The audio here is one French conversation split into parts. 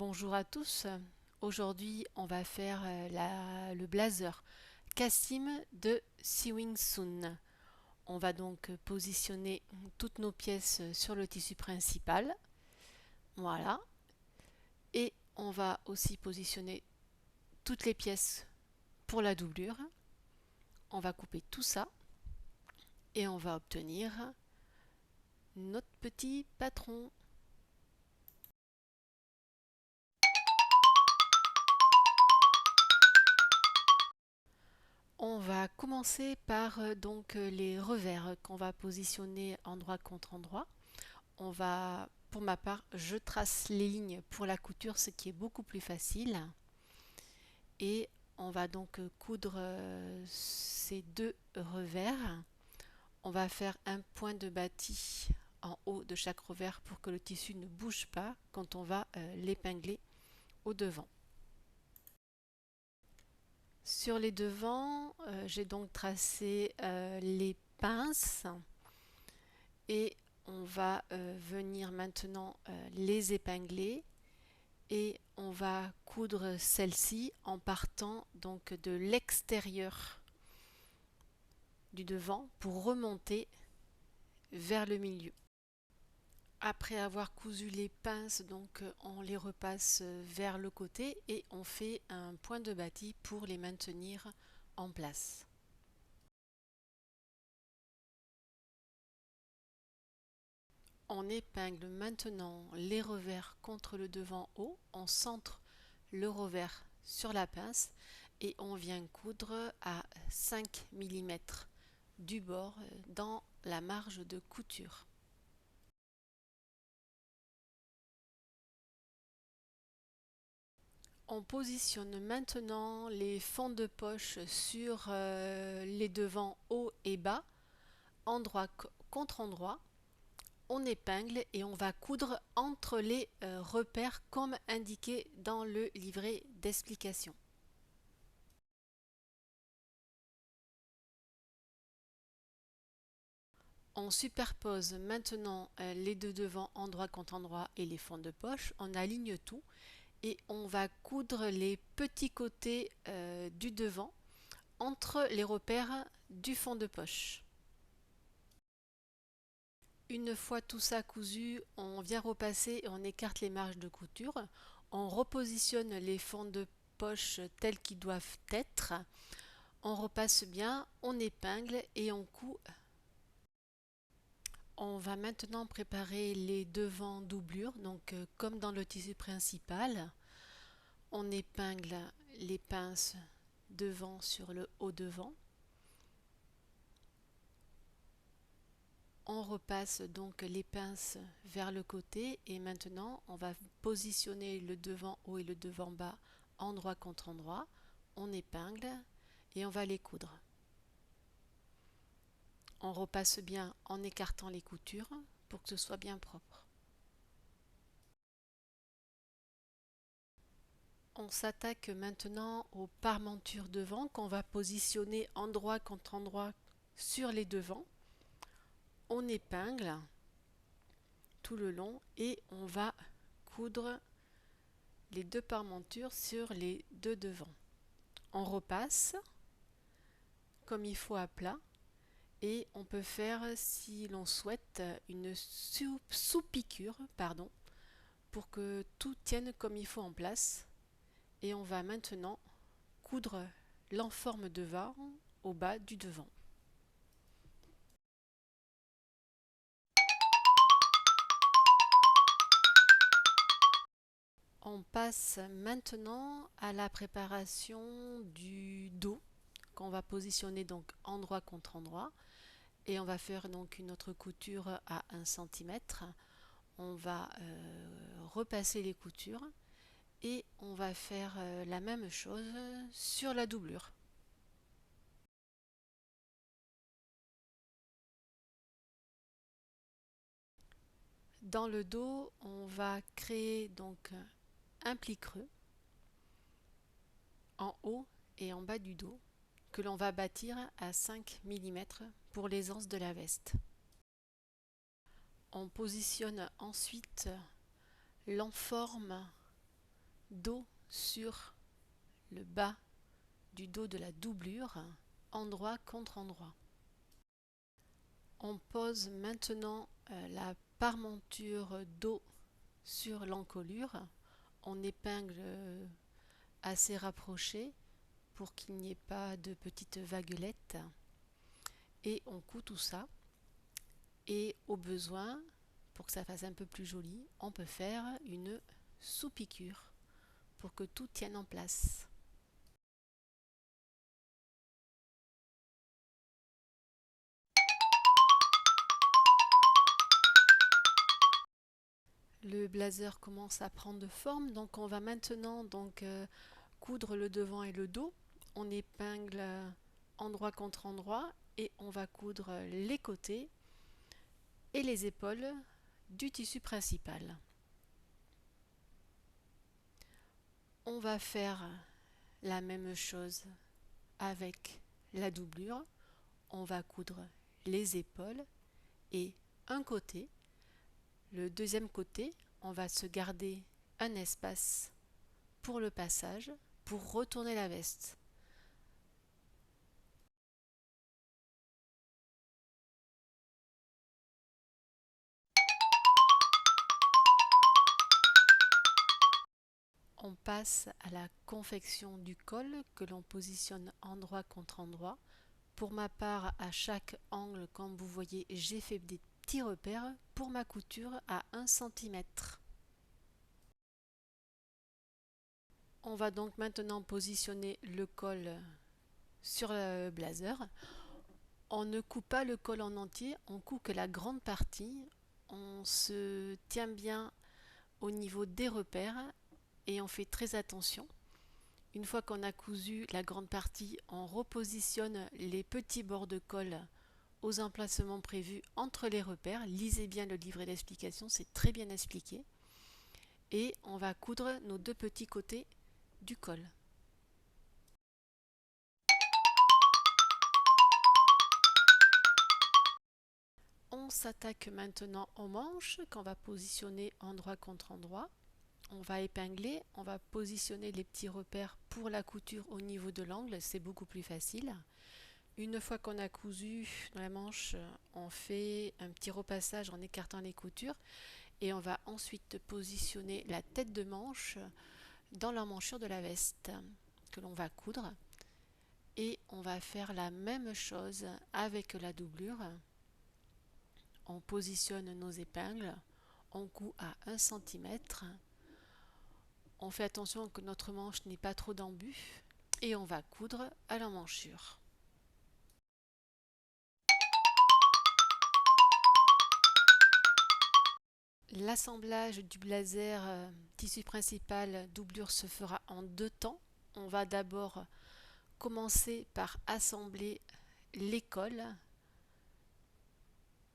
Bonjour à tous. Aujourd'hui, on va faire le blazer Cassim de Sewing Soon. On va donc positionner toutes nos pièces sur le tissu principal. Voilà. Et on va aussi positionner toutes les pièces pour la doublure. On va couper tout ça et on va obtenir notre petit patron. On va commencer par les revers qu'on va positionner endroit contre endroit. Pour ma part, je trace les lignes pour la couture, ce qui est beaucoup plus facile. Et on va donc coudre ces deux revers. On va faire un point de bâti en haut de chaque revers pour que le tissu ne bouge pas quand on va l'épingler au devant. Sur les devants, j'ai donc tracé les pinces et on va venir maintenant les épingler et on va coudre celle-ci en partant donc de l'extérieur du devant pour remonter vers le milieu. Après avoir cousu les pinces, on les repasse vers le côté et on fait un point de bâti pour les maintenir en place. On épingle maintenant les revers contre le devant haut, on centre le revers sur la pince et on vient coudre à 5 mm du bord dans la marge de couture. On positionne maintenant les fonds de poche sur les devants haut et bas, endroit contre endroit. On épingle et on va coudre entre les repères comme indiqué dans le livret d'explication. On superpose maintenant les deux devants endroit contre endroit et les fonds de poche. On aligne tout et on va coudre les petits côtés du devant entre les repères du fond de poche. Une fois tout ça cousu, on vient repasser et on écarte les marges de couture. On repositionne les fonds de poche tels qu'ils doivent être. On repasse bien, on épingle et on coud. On va maintenant préparer les devants doublures, comme dans le tissu principal. On épingle les pinces devant sur le haut devant. On repasse donc les pinces vers le côté et maintenant on va positionner le devant haut et le devant bas endroit contre endroit. On épingle et on va les coudre. On repasse bien en écartant les coutures pour que ce soit bien propre. On s'attaque maintenant aux parmentures devant qu'on va positionner endroit contre endroit sur les devants. On épingle tout le long et on va coudre les deux parmentures sur les deux devants. On repasse comme il faut à plat et on peut faire, si l'on souhaite, une sous-piqûre pour que tout tienne comme il faut en place. Et on va maintenant coudre l'enforme devant au bas du devant. On passe maintenant à la préparation du dos qu'on va positionner donc endroit contre endroit et on va faire donc une autre couture à 1 cm. On va repasser les coutures et on va faire la même chose sur la doublure. Dans le dos, on va créer donc un pli creux en haut et en bas du dos que l'on va bâtir à 5 mm pour les anses de la veste. On positionne ensuite l'enforme dos sur le bas du dos de la doublure, endroit contre endroit. On pose maintenant la parmenture dos sur l'encolure. On épingle assez rapproché pour qu'il n'y ait pas de petites vaguelettes. Et on coud tout ça. Et au besoin, pour que ça fasse un peu plus joli, on peut faire une sous-piqûre pour que tout tienne en place. Le blazer commence à prendre forme, donc on va maintenant coudre le devant et le dos. On épingle endroit contre endroit et on va coudre les côtés et les épaules du tissu principal. On va faire la même chose avec la doublure. On va coudre les épaules et un côté. Le deuxième côté, on va se garder un espace pour le passage, pour retourner la veste. On passe à la confection du col que l'on positionne endroit contre endroit. Pour ma part, à chaque angle, comme vous voyez, j'ai fait des petits repères pour ma couture à 1 cm. On va donc maintenant positionner le col sur le blazer. On ne coupe pas le col en entier, on coupe que la grande partie. On se tient bien au niveau des repères et on fait très attention. Une fois qu'on a cousu la grande partie, on repositionne les petits bords de col aux emplacements prévus entre les repères. Lisez bien le livret d'explication, c'est très bien expliqué. Et on va coudre nos deux petits côtés du col. On s'attaque maintenant aux manches qu'on va positionner endroit contre endroit. On va épingler, on va positionner les petits repères pour la couture au niveau de l'angle, c'est beaucoup plus facile. Une fois qu'on a cousu dans la manche, on fait un petit repassage en écartant les coutures et on va ensuite positionner la tête de manche dans l'emmanchure de la veste que l'on va coudre. Et on va faire la même chose avec la doublure. On positionne nos épingles, on coud à 1 cm. On fait attention que notre manche n'ait pas trop d'embus et on va coudre à l'emmanchure. L'assemblage du blazer tissu principal doublure se fera en deux temps. On va d'abord commencer par assembler les cols,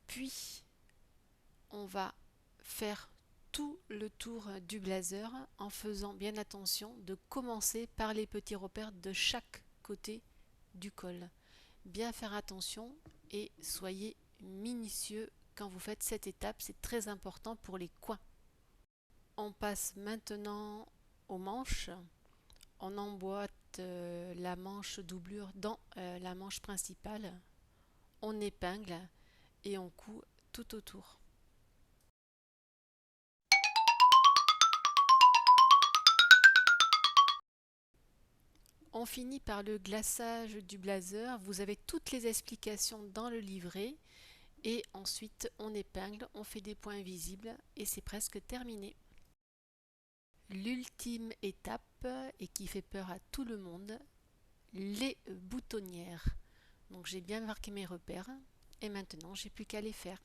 puis on va faire tout le tour du blazer en faisant bien attention de commencer par les petits repères de chaque côté du col. Bien faire attention et soyez minutieux quand vous faites cette étape, c'est très important pour les coins. On passe maintenant aux manches. On emboîte la manche doublure dans la manche principale. On épingle et on coud tout autour. On finit par le glaçage du blazer. Vous avez toutes les explications dans le livret. Et ensuite, on épingle, on fait des points visibles et c'est presque terminé. L'ultime étape, et qui fait peur à tout le monde, les boutonnières. Donc j'ai bien marqué mes repères et maintenant j'ai plus qu'à les faire.